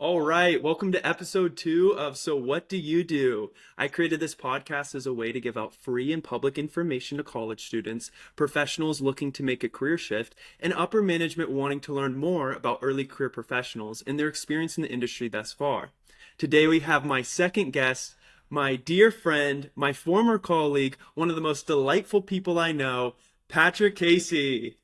All right, welcome to episode 2 of So What Do You Do? I created this podcast as a way to give out free and public information to college students, professionals looking to make a career shift, and upper management wanting to learn more about early career professionals and their experience in the industry thus far. Today we have my second guest, my dear friend, my former colleague, one of the most delightful people I know, Patrick Casey.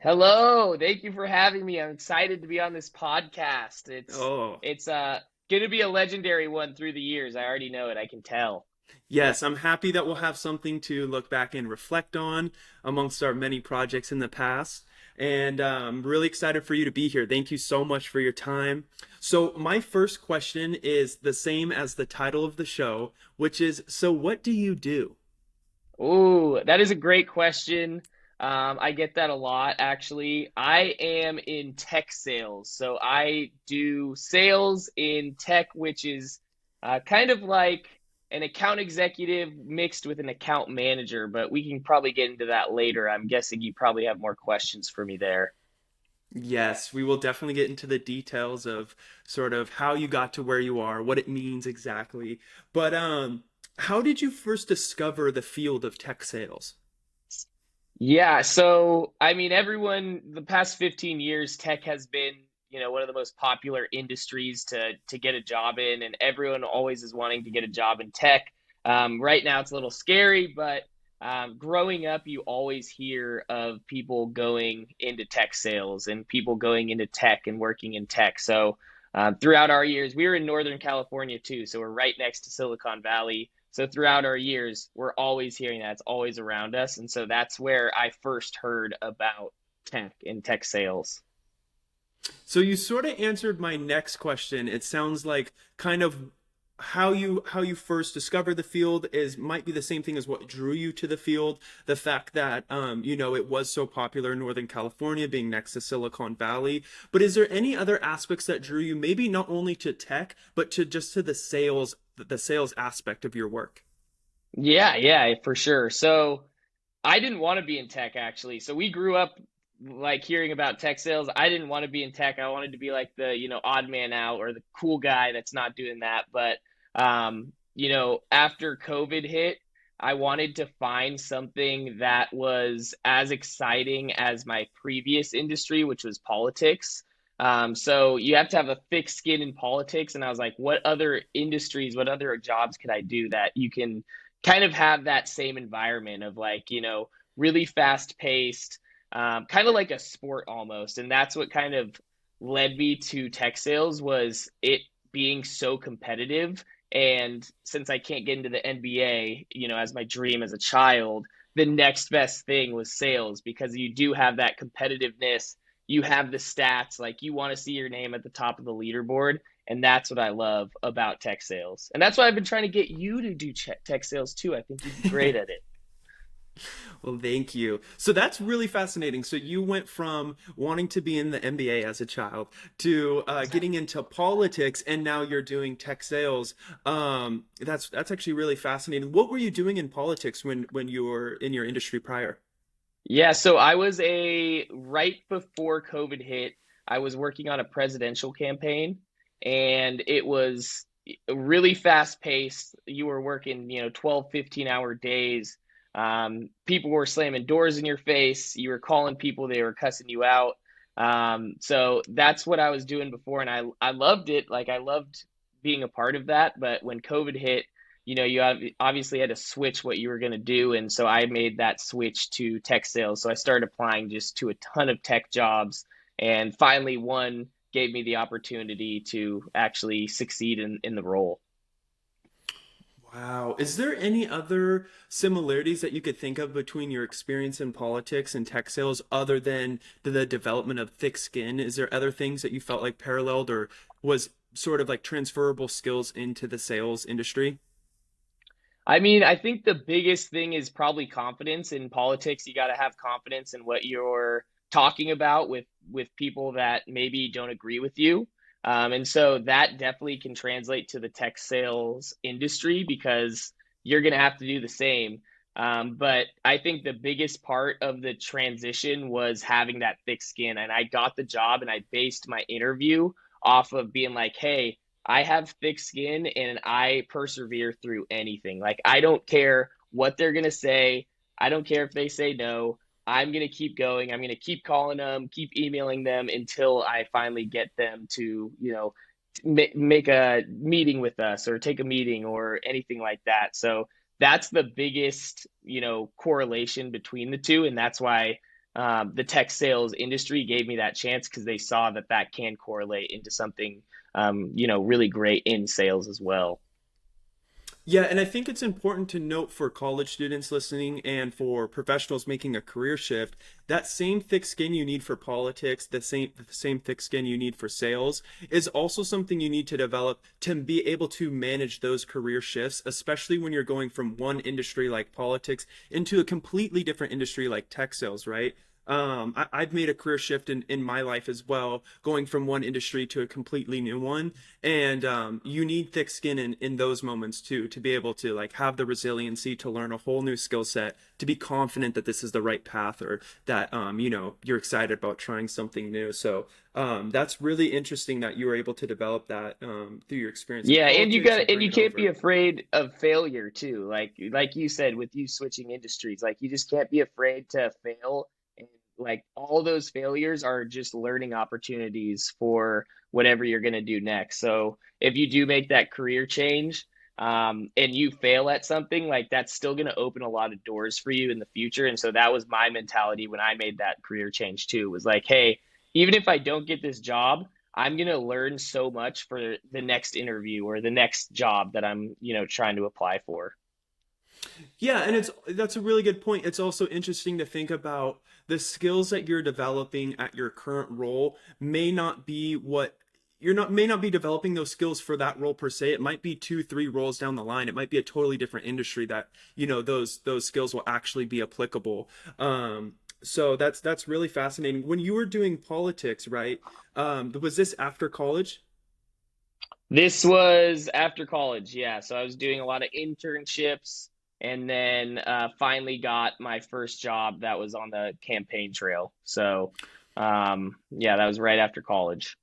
Hello, thank you for having me. I'm excited to be on this podcast. It's Oh, it's uh going to be a legendary one through the years. I already know it. I can tell. yes, I'm happy that we'll have something to look back and reflect on amongst our many projects in the past. And I'm really excited for you to be here. Thank you so much for your time. So, my first question is the same as the title of the show, which is, so what do you do? Ooh, that is a great question. I get that a lot, actually. I am in tech sales, so I do sales in tech, which is kind of like an account executive mixed with an account manager, but we can probably get into that later. I'm guessing you probably have more questions for me there. Yes, we will definitely get into the details of sort of how you got to where you are, what it means exactly. But how did you first discover the field of tech sales? Yeah, so I mean, everyone, the past 15 years, tech has been, one of the most popular industries to get a job in, and everyone always is wanting to get a job in tech. Right now, it's a little scary, but growing up, you always hear of people going into tech sales and people going into tech and working in tech. So throughout our years, we were in Northern California too, so we're right next to Silicon Valley. So throughout our years, we're always hearing that. It's always around us. And so that's where I first heard about tech and tech sales. So you sort of answered my next question. It sounds like kind of how you first discovered the field is might be the same thing as what drew you to the field. The fact that it was so popular in Northern California, being next to Silicon Valley. But is there any other aspects that drew you, maybe not only to tech, but to just to the sales aspect of your work? Yeah, yeah, for sure. So I didn't want to be in tech actually. So we grew up like hearing about tech sales. I didn't want to be in tech. I wanted to be like the, odd man out or the cool guy that's not doing that. But after COVID hit, I wanted to find something that was as exciting as my previous industry, which was politics. So you have to have a thick skin in politics. And I was like, what other industries, what other jobs could I do that you can kind of have that same environment of like, really fast paced, kind of like a sport almost. And that's what kind of led me to tech sales was it being so competitive. And since I can't get into the NBA, as my dream as a child, the next best thing was sales because you do have that competitiveness. You have the stats, like you want to see your name at the top of the leaderboard. And that's what I love about tech sales. And that's why I've been trying to get you to do tech sales too. I think you'd be great at it. Well, thank you. So that's really fascinating. So you went from wanting to be in the NBA as a child to getting into politics, and now you're doing tech sales. That's actually really fascinating. What were you doing in politics when you were in your industry prior? Yeah, so I was right before COVID hit, I was working on a presidential campaign and it was really fast paced. You were working, 12, 15-hour days. People were slamming doors in your face. You were calling people, they were cussing you out. So that's what I was doing before and I loved it. Like I loved being a part of that, but when COVID hit, obviously had to switch what you were going to do. And so I made that switch to tech sales. So I started applying just to a ton of tech jobs. And finally, one gave me the opportunity to actually succeed in the role. Wow. Is there any other similarities that you could think of between your experience in politics and tech sales other than the development of thick skin? Is there other things that you felt like paralleled or was sort of like transferable skills into the sales industry? I mean, I think the biggest thing is probably confidence in politics. You got to have confidence in what you're talking about with people that maybe don't agree with you. And so that definitely can translate to the tech sales industry because you're going to have to do the same. But I think the biggest part of the transition was having that thick skin. And I got the job and I based my interview off of being like, hey, I have thick skin and I persevere through anything. Like, I don't care what they're going to say. I don't care if they say no. I'm going to keep going. I'm going to keep calling them, keep emailing them until I finally get them to, make a meeting with us or take a meeting or anything like that. So that's the biggest, correlation between the two. And that's why the tech sales industry gave me that chance because they saw that that can correlate into something, really great in sales as well. Yeah, and I think it's important to note for college students listening and for professionals making a career shift, that same thick skin you need for politics, the same thick skin you need for sales is also something you need to develop to be able to manage those career shifts, especially when you're going from one industry like politics into a completely different industry like tech sales, right? I've made a career shift in my life as well, going from one industry to a completely new one. And you need thick skin in those moments too, to be able to like have the resiliency to learn a whole new skill set, to be confident that this is the right path or that, you're excited about trying something new. So that's really interesting that you were able to develop that through your experience in Yeah, and you politics got and and bring you it can't be over. afraid of failure too. Like you said with you switching industries, like you just can't be afraid to fail, and like all those failures are just learning opportunities for whatever you're going to do next. So if you do make that career change, and you fail at something, like that's still going to open a lot of doors for you in the future. And so that was my mentality when I made that career change too, was like, hey, even if I don't get this job, I'm going to learn so much for the next interview or the next job that I'm, trying to apply for. Yeah, and that's a really good point. It's also interesting to think about the skills that you're developing at your current role may not be what you're not may not be developing those skills for that role per se. It might be two, three roles down the line. It might be a totally different industry that, those skills will actually be applicable. So that's really fascinating. When you were doing politics, right? Was this after college? This was after college. Yeah. So I was doing a lot of internships and then finally got my first job that was on the campaign trail. So, yeah, that was right after college.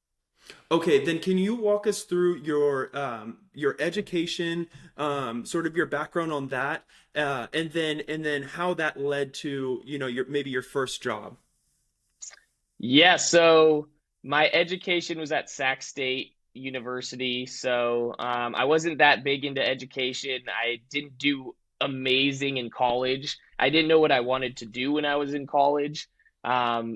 Okay, then can you walk us through your education, sort of your background on that, and then how that led to your maybe your first job? Yeah, so my education was at Sac State University. So I wasn't that big into education. I didn't do amazing in college. I didn't know what I wanted to do when I was in college.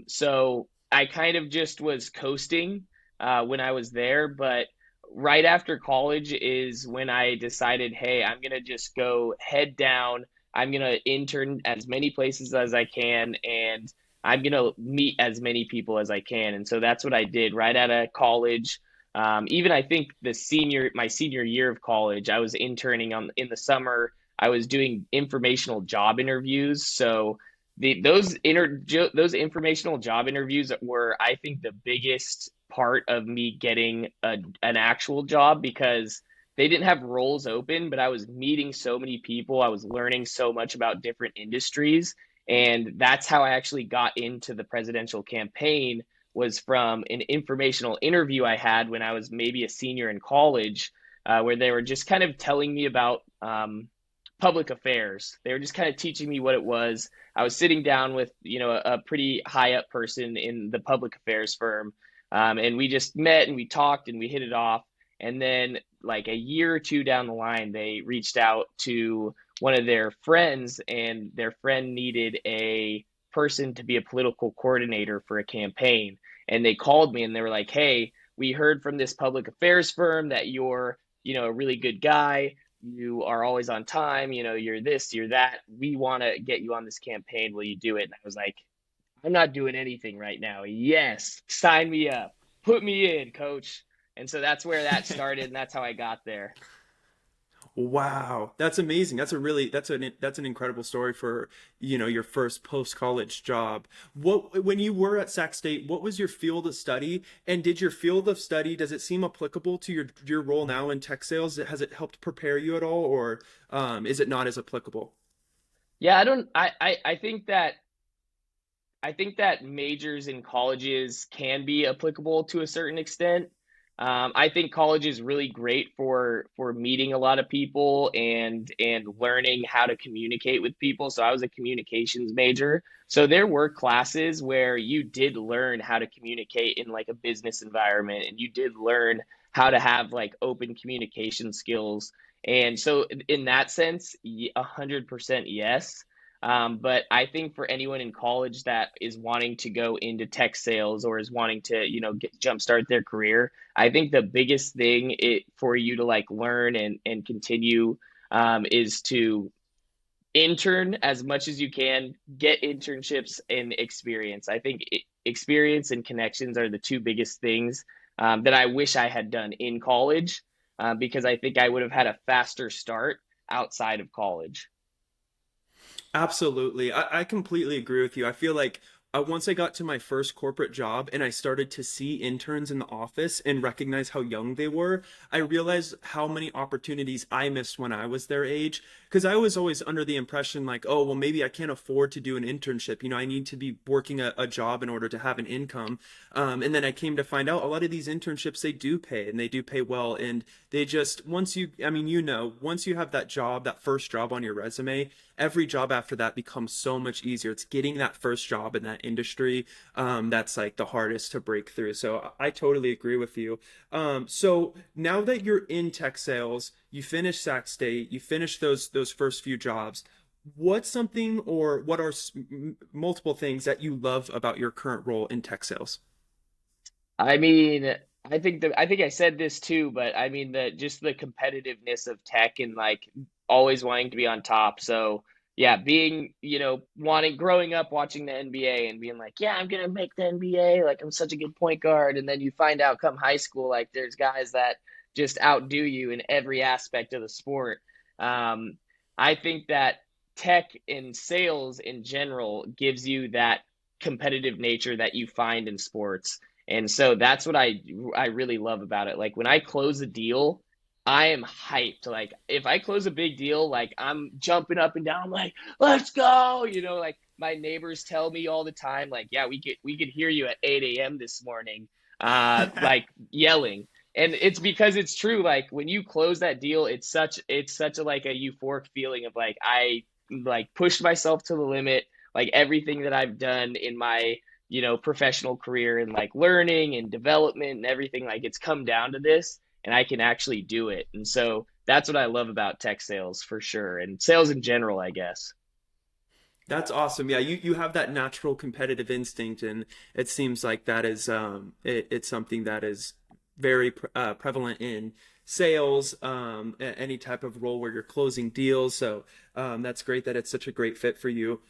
So I kind of just was coasting when I was there. But right after college is when I decided, hey, I'm gonna just go head down. I'm gonna intern as many places as I can, and I'm gonna meet as many people as I can. And so that's what I did right out of college. Even I think my senior year of college, I was interning in the summer. I was doing informational job interviews. So those informational job interviews were, I think, the biggest part of me getting an actual job because they didn't have roles open, but I was meeting so many people. I was learning so much about different industries, and that's how I actually got into the presidential campaign, was from an informational interview I had when I was maybe a senior in college, where they were just kind of telling me about public affairs. They were just kind of teaching me what it was. I was sitting down with, a pretty high up person in the public affairs firm, and we just met and we talked and we hit it off. And then, like a year or two down the line, they reached out to one of their friends, and their friend needed a person to be a political coordinator for a campaign. And they called me and they were like, hey, we heard from this public affairs firm that you're, a really good guy. You are always on time. You're this, you're that. We want to get you on this campaign. Will you do it? And I was like, I'm not doing anything right now. Yes, sign me up. Put me in, coach. And so that's where that started, and that's how I got there. Wow, that's amazing. That's an incredible story for, your first post-college job. When you were at Sac State, what was your field of study? And did your field of study, does it seem applicable to your role now in tech sales? Has it helped prepare you at all, or is it not as applicable? Yeah, I don't I think that majors in colleges can be applicable to a certain extent. I think college is really great for meeting a lot of people and learning how to communicate with people. So I was a communications major. So there were classes where you did learn how to communicate in like a business environment, and you did learn how to have like open communication skills. And so in that sense, 100% yes. But I think for anyone in college that is wanting to go into tech sales or is wanting to, jumpstart their career, I think the biggest thing for you to like learn and continue is to intern as much as you can, get internships and experience. I think experience and connections are the two biggest things that I wish I had done in college, because I think I would have had a faster start outside of college. Absolutely. I completely agree with you. I feel like once I got to my first corporate job and I started to see interns in the office and recognize how young they were, I realized how many opportunities I missed when I was their age. Because I was always under the impression, like, oh, well, maybe I can't afford to do an internship. I need to be working a job in order to have an income. And then I came to find out a lot of these internships, they do pay and they do pay well. And they just, once you, I mean, once you have that job, that first job on your resume, every job after that becomes so much easier. It's getting that first job in that industry that's like the hardest to break through. So I totally agree with you. So now that you're in tech sales, you finish Sac State, you finish those first few jobs. What's something or what are multiple things that you love about your current role in tech sales? I mean, I think I said this too, but I mean the just the competitiveness of tech and like always wanting to be on top. So yeah, being, wanting growing up watching the NBA and being like, yeah, I'm gonna make the NBA, like I'm such a good point guard, and then you find out come high school, like there's guys that just outdo you in every aspect of the sport. Um, I think that tech and sales in general gives you that competitive nature that you find in sports, and so that's what I really love about it. Like when I close a deal, I am hyped. Like if I close a big deal, like I'm jumping up and down, I'm like, let's go. Like my neighbors tell me all the time, like, yeah, we could hear you at 8 a.m. this morning, like yelling. And it's because it's true. Like when you close that deal, it's such a like a euphoric feeling of like I like pushed myself to the limit, like everything that I've done in my professional career and like learning and development and everything, like it's come down to this and I can actually do it. And so that's what I love about tech sales for sure. And sales in general, I guess. That's awesome. Yeah, you have that natural competitive instinct, and it seems like that is it's something that is very prevalent in sales, any type of role where you're closing deals. So that's great that it's such a great fit for you.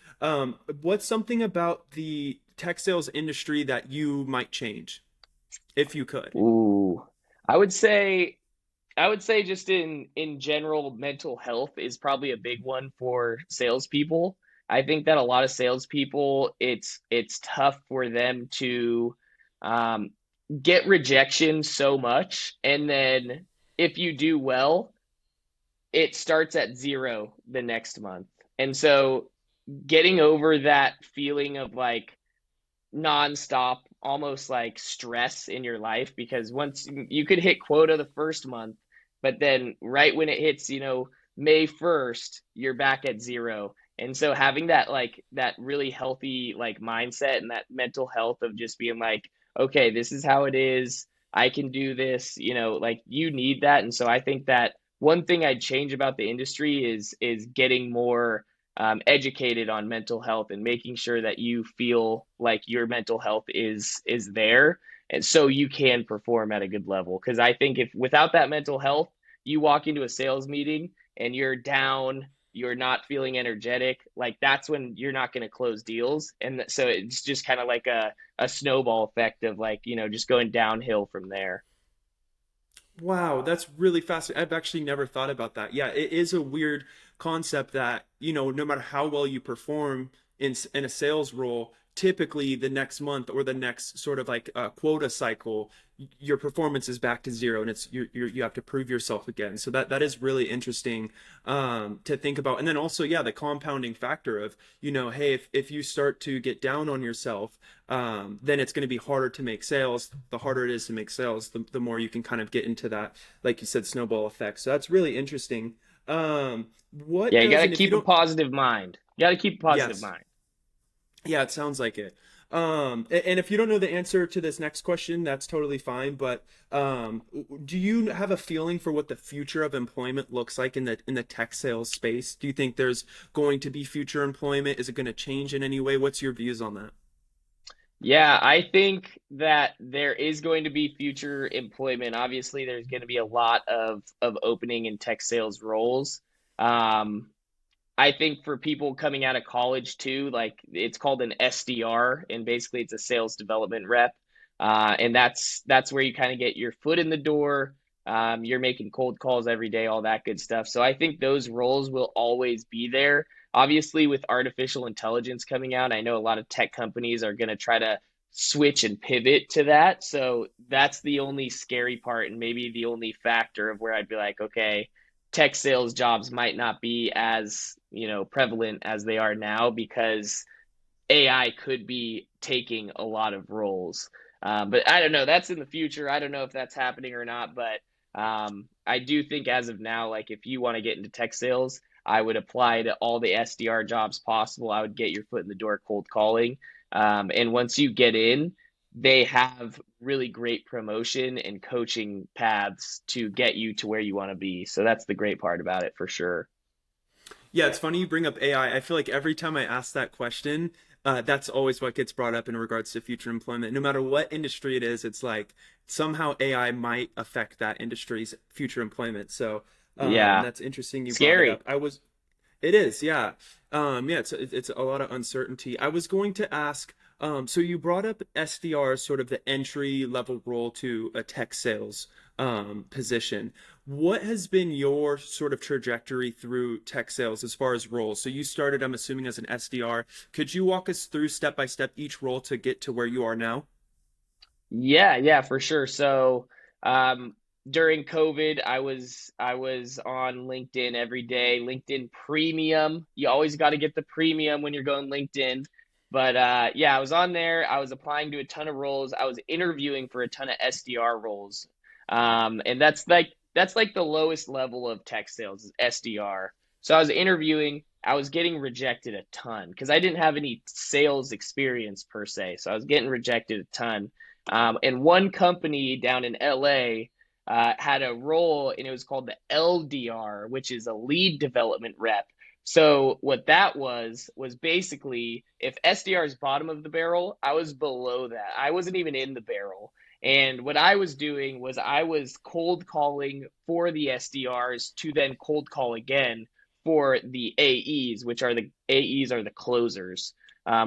What's something about the tech sales industry that you might change if you could? Ooh, I would say I would say just in general, mental health is probably a big one for salespeople. I think that a lot of salespeople, it's tough for them to um, get rejection so much, and then if you do well, it starts at zero the next month. And so getting over that feeling of like nonstop, almost like stress in your life, because once you could hit quota the first month, but then right when it hits, May 1st, you're back at zero. And so having that like that really healthy like mindset and that mental health of just being like, okay, this is how it is. I can do this, like you need that. And so I think that one thing I'd change about the industry is getting more educated on mental health and making sure that you feel like your mental health is there, and so you can perform at a good level. Because I think if without that mental health, you walk into a sales meeting and you're down, you're not feeling energetic, like that's when you're not going to close deals. And so it's just kind of like a snowball effect of like, just going downhill from there. Wow, that's really fascinating. I've actually never thought about that. Yeah, it is a weird concept that, no matter how well you perform in a sales role, typically the next month or the next sort of like quota cycle, your performance is back to zero, and you have to prove yourself again. So that is really interesting to think about. And then also, yeah, the compounding factor of, hey, if you start to get down on yourself, then it's going to be harder to make sales. The harder it is to make sales, the more you can kind of get into that, like you said, snowball effect. So that's really interesting. What Yeah, you got does, to and if you keep a don't, positive mind. You got to keep a positive yes. mind. Yeah, it sounds like it. And if you don't know the answer to this next question, that's totally fine. But do you have a feeling for what the future of employment looks like in the tech sales space? Do you think there's going to be future employment? Is it going to change in any way? What's your views on that? Yeah, I think that there is going to be future employment. Obviously, there's going to be a lot of opening in tech sales roles. Um, I think for people coming out of college too, like it's called an SDR, and basically it's a sales development rep. And that's where you kind of get your foot in the door. You're making cold calls every day, all that good stuff. So I think those roles will always be there. Obviously, with artificial intelligence coming out, I know a lot of tech companies are going to try to switch and pivot to that. So that's the only scary part, and maybe the only factor of where I'd be like, okay, tech sales jobs might not be as, prevalent as they are now because AI could be taking a lot of roles. But I don't know. That's in the future. I don't know if that's happening or not. But I do think as of now, like if you want to get into tech sales, I would apply to all the SDR jobs possible. I would get your foot in the door cold calling. And once you get in, they have really great promotion and coaching paths to get you to where you want to be. So that's the great part about it for sure. Yeah, it's funny you bring up AI. I feel like every time I ask that question, that's always what gets brought up in regards to future employment. No matter what industry it is, it's like somehow AI might affect that industry's future employment. So Yeah. that's interesting you brought it Scary. up. It is, yeah. Yeah, it's a lot of uncertainty. I was going to ask, so you brought up SDR as sort of the entry level role to a tech sales position. What has been your sort of trajectory through tech sales as far as roles? So you started, I'm assuming, as an SDR. Could you walk us through step by step each role to get to where you are now? Yeah, yeah, for sure. So, during COVID, I was on LinkedIn every day. LinkedIn Premium. You always got to get the premium when you're going LinkedIn. But yeah, I was on there. I was applying to a ton of roles. I was interviewing for a ton of SDR roles. And that's like the lowest level of tech sales is SDR. So I was interviewing. I was getting rejected a ton because I didn't have any sales experience per se. So I was getting rejected a ton. And one company down in LA had a role, and it was called the LDR, which is a lead development rep. So what that was basically if SDR is bottom of the barrel, I was below that. I wasn't even in the barrel. And what I was doing was I was cold calling for the SDRs to then cold call again for the AEs, which are the AEs are the closers,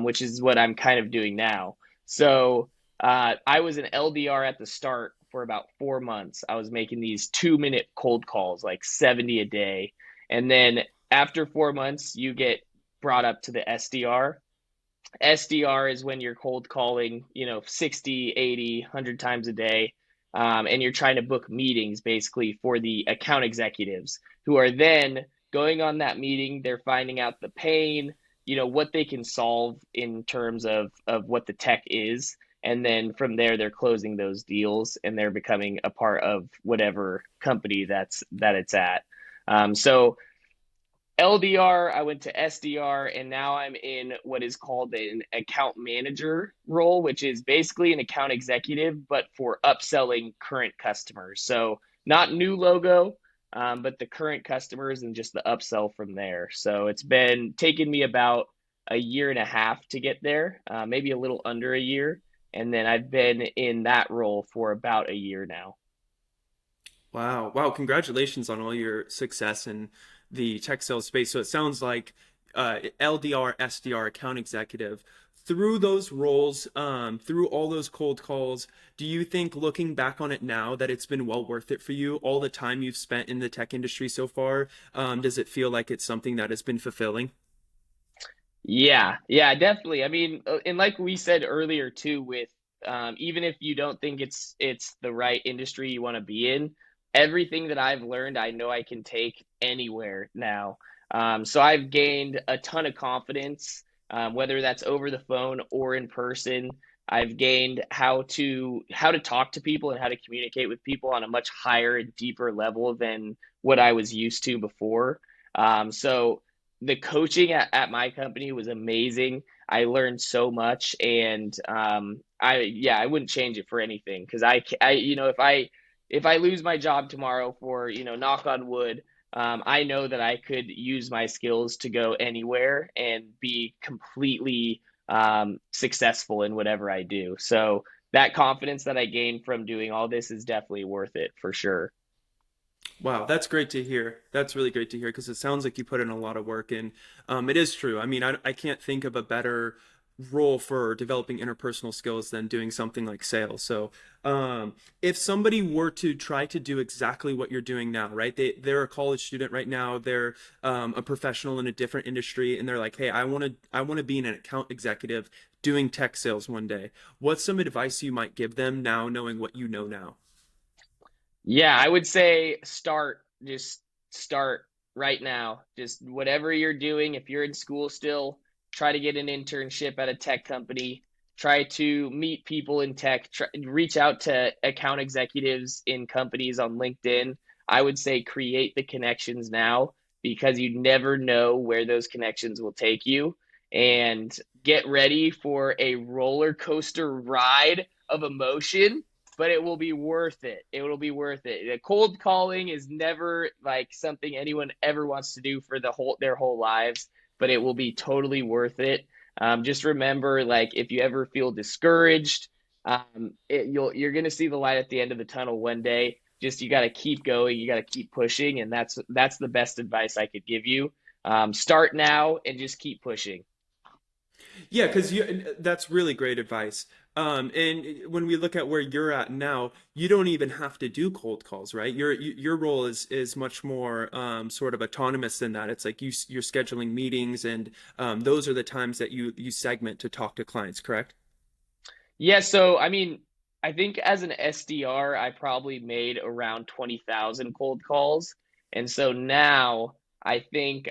which is what I'm kind of doing now. So I was an LDR at the start for about 4 months. I was making these 2 minute cold calls, like 70 a day. And then after 4 months, you get brought up to the SDR. SDR is when you're cold calling, 60, 80, 100 times a day. And you're trying to book meetings basically for the account executives who are then going on that meeting. They're finding out the pain, what they can solve in terms of what the tech is. And then from there, they're closing those deals and they're becoming a part of whatever company that it's at. So LDR, I went to SDR, and now I'm in what is called an account manager role, which is basically an account executive, but for upselling current customers. So not new logo, but the current customers and just the upsell from there. So it's been taking me about a year and a half to get there, maybe a little under a year. And then I've been in that role for about a year now. Wow. Wow. Congratulations on all your success in the tech sales space. So it sounds like LDR, SDR, account executive. Through those roles, through all those cold calls, do you think looking back on it now that it's been well worth it for you, all the time you've spent in the tech industry so far? Does it feel like it's something that has been fulfilling? Yeah, yeah, definitely. I mean, and like we said earlier too, with even if you don't think it's the right industry you want to be in, everything that I've learned, I know I can take anywhere now. So I've gained a ton of confidence, whether that's over the phone or in person. I've gained how to talk to people and how to communicate with people on a much higher and deeper level than what I was used to before. So the coaching at my company was amazing. I learned so much, and I wouldn't change it for anything because if I lose my job tomorrow, for knock on wood, I know that I could use my skills to go anywhere and be completely successful in whatever I do. So that confidence that I gained from doing all this is definitely worth it for sure. Wow, that's great to hear. That's really great to hear because it sounds like you put in a lot of work, and it is true. I mean, I can't think of a better role for developing interpersonal skills than doing something like sales. So, if somebody were to try to do exactly what you're doing now, right? They're a college student right now. They're a professional in a different industry, and they're like, "Hey, I want to be an account executive doing tech sales one day." What's some advice you might give them now, knowing what you know now? Yeah, I would say just start right now. Just whatever you're doing, if you're in school still, try to get an internship at a tech company. Try to meet people in tech. Reach out to account executives in companies on LinkedIn. I would say create the connections now because you never know where those connections will take you. And get ready for a roller coaster ride of emotion, but it will be worth it. It will be worth it. Cold calling is never like something anyone ever wants to do for their whole lives, but it will be totally worth it. Just remember, like if you ever feel discouraged, you're gonna see the light at the end of the tunnel one day. Just you got to keep going, you got to keep pushing, and that's the best advice I could give you. Start now and just keep pushing. Yeah, because that's really great advice. And when we look at where you're at now, you don't even have to do cold calls, right? Your role is much more sort of autonomous than that. It's like you're scheduling meetings, and those are the times that you segment to talk to clients, correct? Yeah, so I mean, I think as an SDR, I probably made around 20,000 cold calls. And so now I think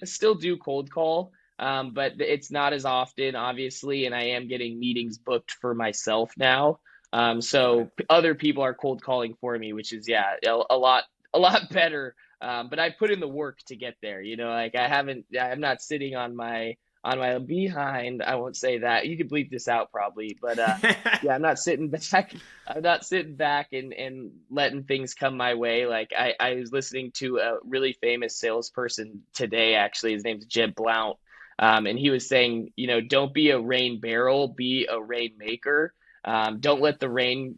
still do cold call, but it's not as often, obviously, and I am getting meetings booked for myself now. Got it. Other people are cold calling for me, which is, yeah, a lot better. But I put in the work to get there, like I'm not sitting on my behind. I won't say that. You could bleep this out probably, but yeah, I'm not sitting back. I'm not sitting back and letting things come my way. Like I was listening to a really famous salesperson today. Actually, his name's Jeb Blount, and he was saying, don't be a rain barrel, be a rain maker. Don't let the rain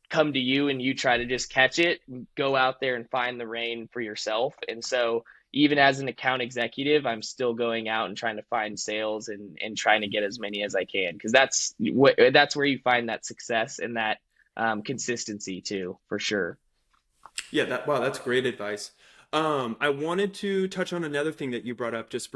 come to you and you try to just catch it. Go out there and find the rain for yourself. And so even as an account executive, I'm still going out and trying to find sales and trying to get as many as I can because that's where you find that success and that consistency too, for sure. Yeah, wow, that's great advice. I wanted to touch on another thing that you brought up just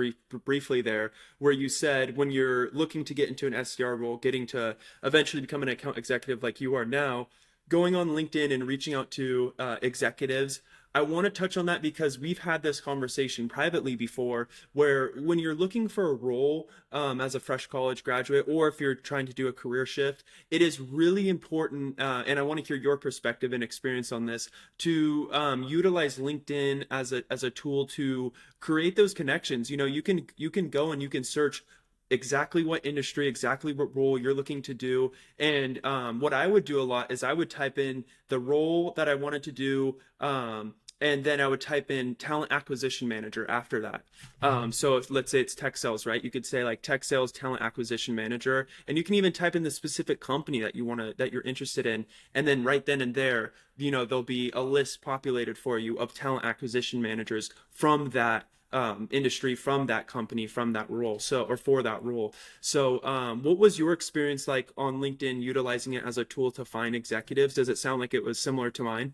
briefly there, where you said when you're looking to get into an SDR role, getting to eventually become an account executive like you are now, going on LinkedIn and reaching out to executives. I want to touch on that because we've had this conversation privately before, where when you're looking for a role as a fresh college graduate, or if you're trying to do a career shift, it is really important, and I want to hear your perspective and experience on this, to utilize LinkedIn as a tool to create those connections. You can go and you can search exactly what industry, exactly what role you're looking to do. And what I would do a lot is I would type in the role that I wanted to do. And then I would type in talent acquisition manager after that. So if, let's say it's tech sales, right? You could say like tech sales talent acquisition manager, and you can even type in the specific company that you're interested in, and then right then and there, there'll be a list populated for you of talent acquisition managers from that industry, from that company, from that role, so or for that role. So what was your experience like on LinkedIn utilizing it as a tool to find executives? Does it sound like it was similar to mine?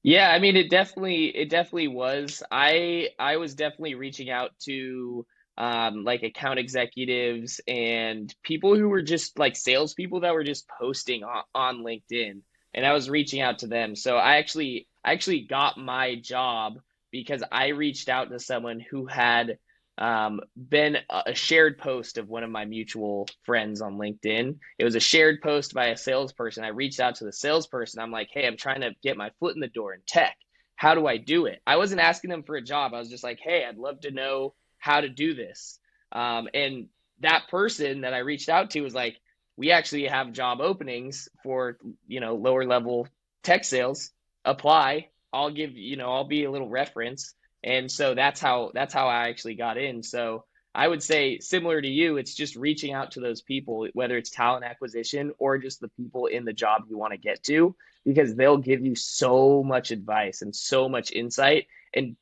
Yeah, I mean it definitely was. I was definitely reaching out to like account executives and people who were just like salespeople that were just posting on LinkedIn. And I was reaching out to them. So I actually got my job because I reached out to someone who had been a shared post of one of my mutual friends on LinkedIn. It was a shared post by a salesperson. I reached out to the salesperson. I'm like, hey, I'm trying to get my foot in the door in tech. How do I do it? I wasn't asking them for a job. I was just like, hey, I'd love to know how to do this. And that person that I reached out to was like, we actually have job openings for, lower level tech sales. Apply. I'll be a little reference. And so that's how I actually got in. So I would say similar to you, it's just reaching out to those people, whether it's talent acquisition or just the people in the job you want to get to, because they'll give you so much advice and so much insight. And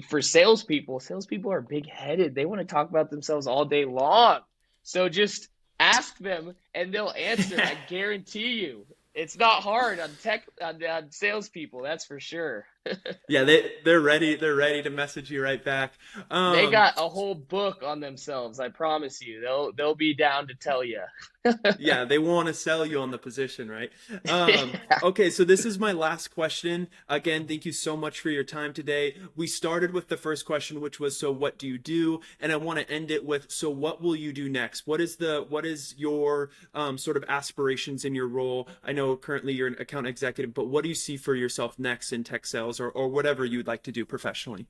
for salespeople are big headed. They want to talk about themselves all day long. So just ask them and they'll answer. I guarantee you. It's not hard on tech on salespeople, that's for sure. Yeah, they're ready to message you right back. They Um, got a whole book on themselves, I promise you. They'll be down to tell you. yeah, they want to sell you on the position, right? Okay, so this is my last question. Again, thank you so much for your time today. We started with the first question, which was, so what do you do? And I want to end it with, so what will you do next? What is your sort of aspirations in your role? I know currently you're an account executive, but what do you see for yourself next in tech sales or whatever you'd like to do professionally?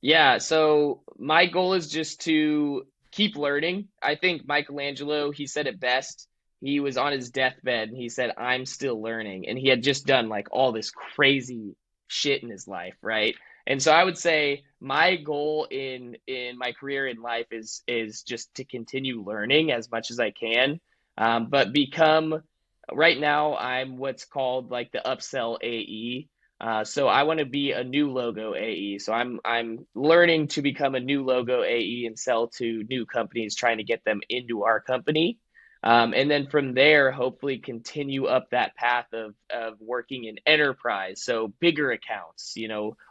Yeah, so my goal is just to keep learning. I think Michelangelo, he said it best. He was on his deathbed and he said, I'm still learning. And he had just done like all this crazy shit in his life, right? And so I would say my goal in my career in life is just to continue learning as much as I can. But become right now I'm what's called like the upsell AE. So I want to be a new logo AE. So I'm learning to become a new logo AE and sell to new companies, trying to get them into our company. And then from there, hopefully continue up that path of working in enterprise, so bigger accounts,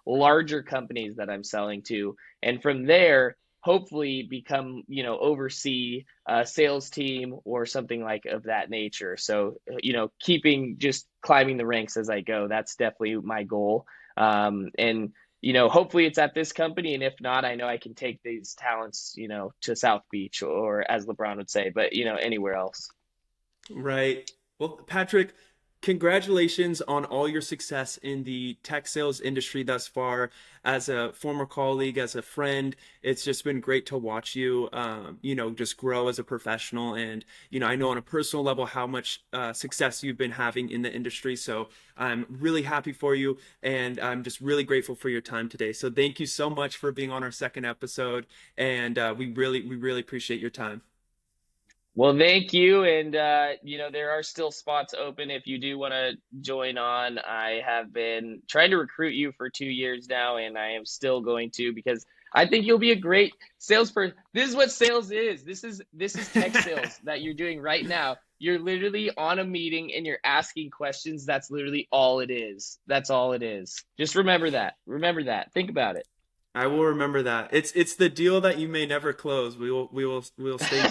larger companies that I'm selling to. And from there, hopefully become, oversee a sales team or something like of that nature. So, keeping just climbing the ranks as I go. That's definitely my goal. And hopefully it's at this company, and if not, I know I can take these talents, to South Beach or as LeBron would say, but anywhere else. Right. Well, Patrick, congratulations on all your success in the tech sales industry thus far. As a former colleague, as a friend, it's just been great to watch you, just grow as a professional. And, I know on a personal level how much success you've been having in the industry. So I'm really happy for you. And I'm just really grateful for your time today. So thank you so much for being on our second episode. And we really appreciate your time. Well, thank you. And, there are still spots open if you do want to join on. I have been trying to recruit you for 2 years now, and I am still going to because I think you'll be a great salesperson. This is what sales is. This is tech sales that you're doing right now. You're literally on a meeting and you're asking questions. That's literally all it is. That's all it is. Just remember that. Remember that. Think about I will remember that. It's the deal that you may never close. We will stay tuned. it.